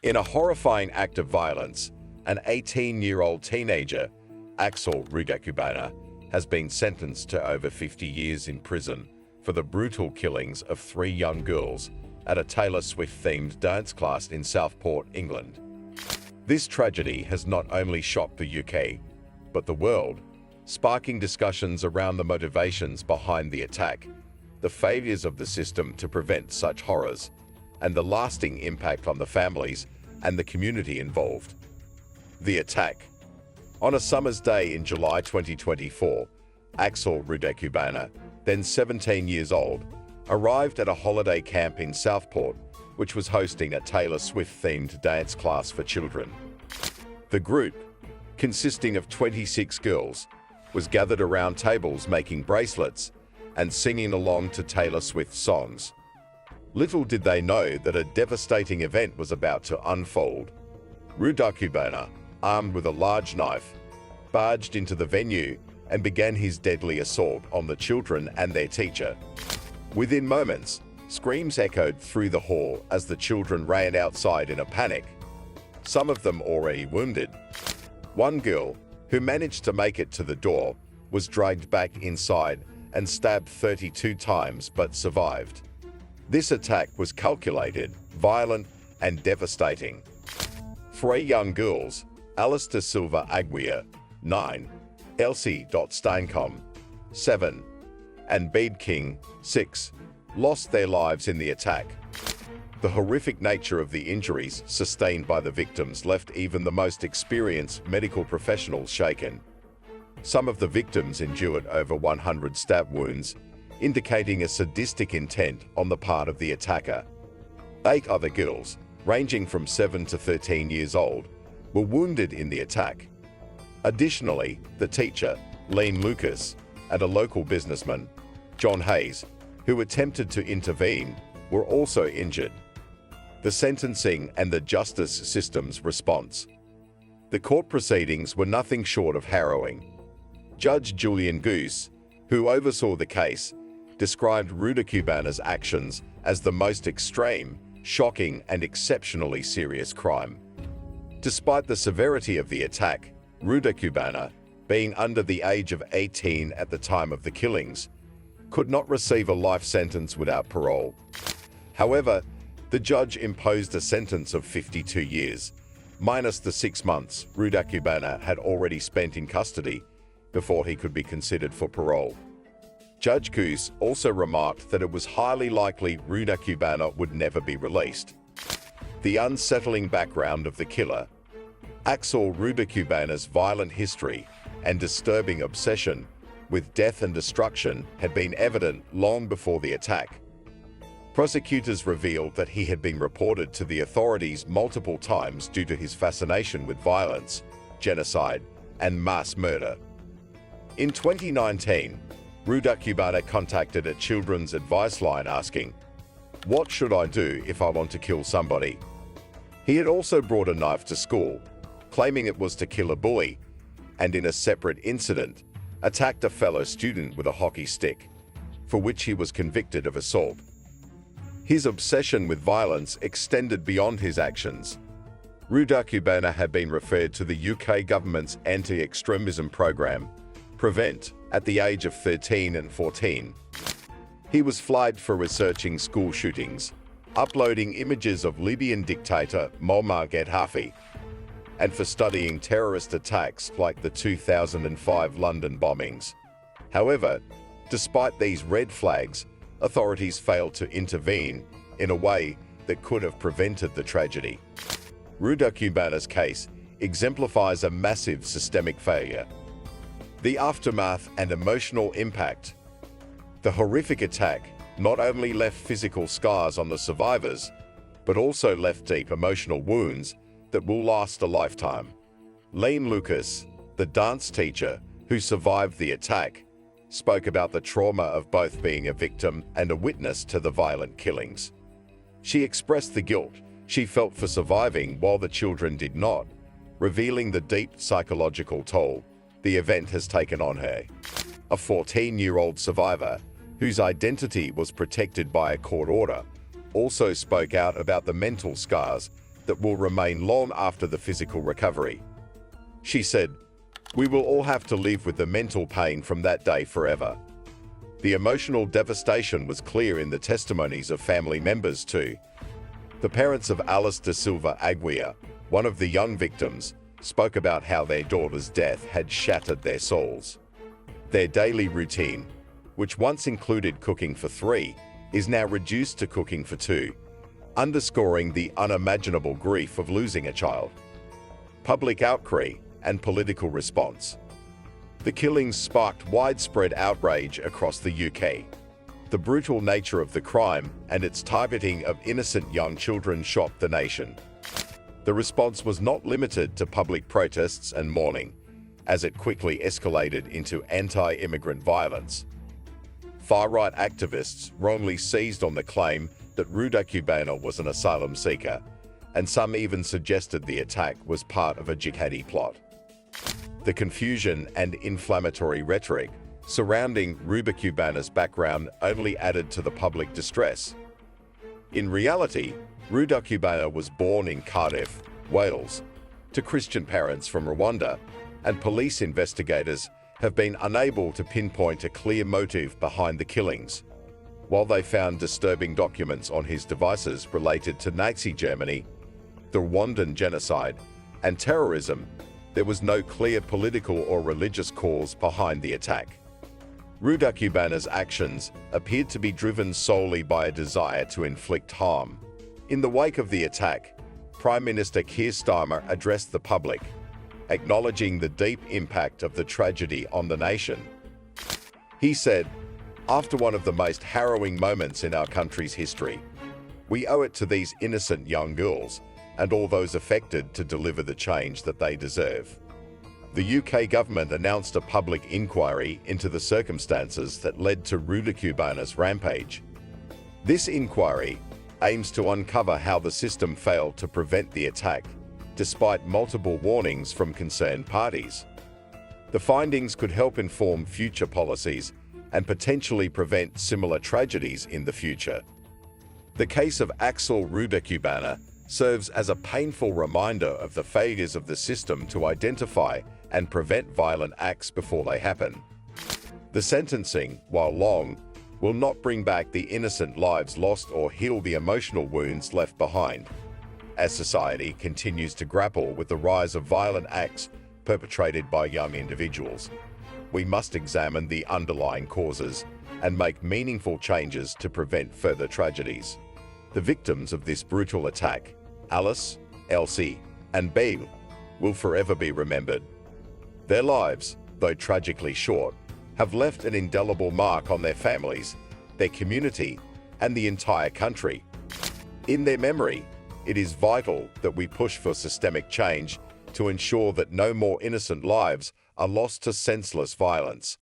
In a horrifying act of violence, an 18-year-old teenager, Axel Rudakubana, has been sentenced to over 50 years in prison for the brutal killings of 3 young girls at a Taylor Swift-themed dance class in Southport, England. This tragedy has not only shocked the UK, but the world, sparking discussions around the motivations behind the attack, the failures of the system to prevent such horrors, and the lasting impact on the families and the community involved. The attack. On a summer's day in July 2024, Axel Rudakubana, then 17 years old, arrived at a holiday camp in Southport, which was hosting a Taylor Swift-themed dance class for children. The group, consisting of 26 girls, was gathered around tables making bracelets and singing along to Taylor Swift songs. Little did they know that a devastating event was about to unfold. Rudakubana, armed with a large knife, barged into the venue and began his deadly assault on the children and their teacher. Within moments, screams echoed through the hall as the children ran outside in a panic, some of them already wounded. One girl, who managed to make it to the door, was dragged back inside and stabbed 32 times but survived. This attack was calculated, violent, and devastating. 3 young girls, Alistair Silva Aguirre, 9, Elsie Steincombe, 7, and Bede King, 6, lost their lives in the attack. The horrific nature of the injuries sustained by the victims left even the most experienced medical professionals shaken. Some of the victims endured over 100 stab wounds, indicating a sadistic intent on the part of the attacker. 8 other girls, ranging from 7 to 13 years old, were wounded in the attack. Additionally, the teacher, Lene Lucas, and a local businessman, John Hayes, who attempted to intervene, were also injured. The sentencing and the justice system's response. The court proceedings were nothing short of harrowing. Judge Julian Goose, who oversaw the case, described Rudakubana's actions as the most extreme, shocking, and exceptionally serious crime. Despite the severity of the attack, Rudakubana, being under the age of 18 at the time of the killings, could not receive a life sentence without parole. However, the judge imposed a sentence of 52 years, minus the 6 months Rudakubana had already spent in custody before he could be considered for parole. Judge Goose also remarked that it was highly likely Rudakubana would never be released. The unsettling background of the killer. Axel Rudakubana's violent history and disturbing obsession with death and destruction had been evident long before the attack. Prosecutors revealed that he had been reported to the authorities multiple times due to his fascination with violence, genocide, and mass murder. In 2019, Rudakubana contacted a children's advice line asking, "What should I do if I want to kill somebody?" He had also brought a knife to school, claiming it was to kill a bully, and in a separate incident, attacked a fellow student with a hockey stick, for which he was convicted of assault. His obsession with violence extended beyond his actions. Rudakubana had been referred to the UK government's anti-extremism program, Prevent, at the age of 13 and 14. He was flagged for researching school shootings, uploading images of Libyan dictator Muammar Gaddafi, and for studying terrorist attacks like the 2005 London bombings. However, despite these red flags, authorities failed to intervene in a way that could have prevented the tragedy. Rudakubana's case exemplifies a massive systemic failure. The aftermath and emotional impact. The horrific attack not only left physical scars on the survivors, but also left deep emotional wounds that will last a lifetime. Lene Lucas, the dance teacher who survived the attack, spoke about the trauma of both being a victim and a witness to the violent killings. She expressed the guilt she felt for surviving while the children did not, revealing the deep psychological toll the event has taken on her. A 14-year-old survivor, whose identity was protected by a court order, also spoke out about the mental scars that will remain long after the physical recovery. She said, "We will all have to live with the mental pain from that day forever." The emotional devastation was clear in the testimonies of family members too. The parents of Alice da Silva Aguirre, one of the young victims, spoke about how their daughter's death had shattered their souls. Their daily routine, which once included cooking for 3, is now reduced to cooking for 2, underscoring the unimaginable grief of losing a child. Public outcry and political response. The killings sparked widespread outrage across the UK. The brutal nature of the crime and its targeting of innocent young children shocked the nation. The response was not limited to public protests and mourning, as it quickly escalated into anti-immigrant violence. Far-right activists wrongly seized on the claim that Ruda Cubana was an asylum seeker, and some even suggested the attack was part of a jihadi plot. The confusion and inflammatory rhetoric surrounding Ruda Cubana's background only added to the public distress. In reality, Ruda Cubana was born in Cardiff, Wales, to Christian parents from Rwanda, and police investigators have been unable to pinpoint a clear motive behind the killings. While they found disturbing documents on his devices related to Nazi Germany, the Rwandan genocide, and terrorism, there was no clear political or religious cause behind the attack. Ruda Cubana's actions appeared to be driven solely by a desire to inflict harm. In the wake of the attack, Prime Minister Keir Starmer addressed the public, acknowledging the deep impact of the tragedy on the nation. He said, "After one of the most harrowing moments in our country's history, we owe it to these innocent young girls and all those affected to deliver the change that they deserve." The UK government announced a public inquiry into the circumstances that led to Ruda Cubana's rampage. This inquiry aims to uncover how the system failed to prevent the attack, despite multiple warnings from concerned parties. The findings could help inform future policies and potentially prevent similar tragedies in the future. The case of Axel Ruda Cubana serves as a painful reminder of the failures of the system to identify and prevent violent acts before they happen. The sentencing, while long, will not bring back the innocent lives lost or heal the emotional wounds left behind. As society continues to grapple with the rise of violent acts perpetrated by young individuals, we must examine the underlying causes and make meaningful changes to prevent further tragedies. The victims of this brutal attack, Alice, Elsie, and Beale, will forever be remembered. Their lives, though tragically short, have left an indelible mark on their families, their community, and the entire country. In their memory, it is vital that we push for systemic change to ensure that no more innocent lives are lost to senseless violence.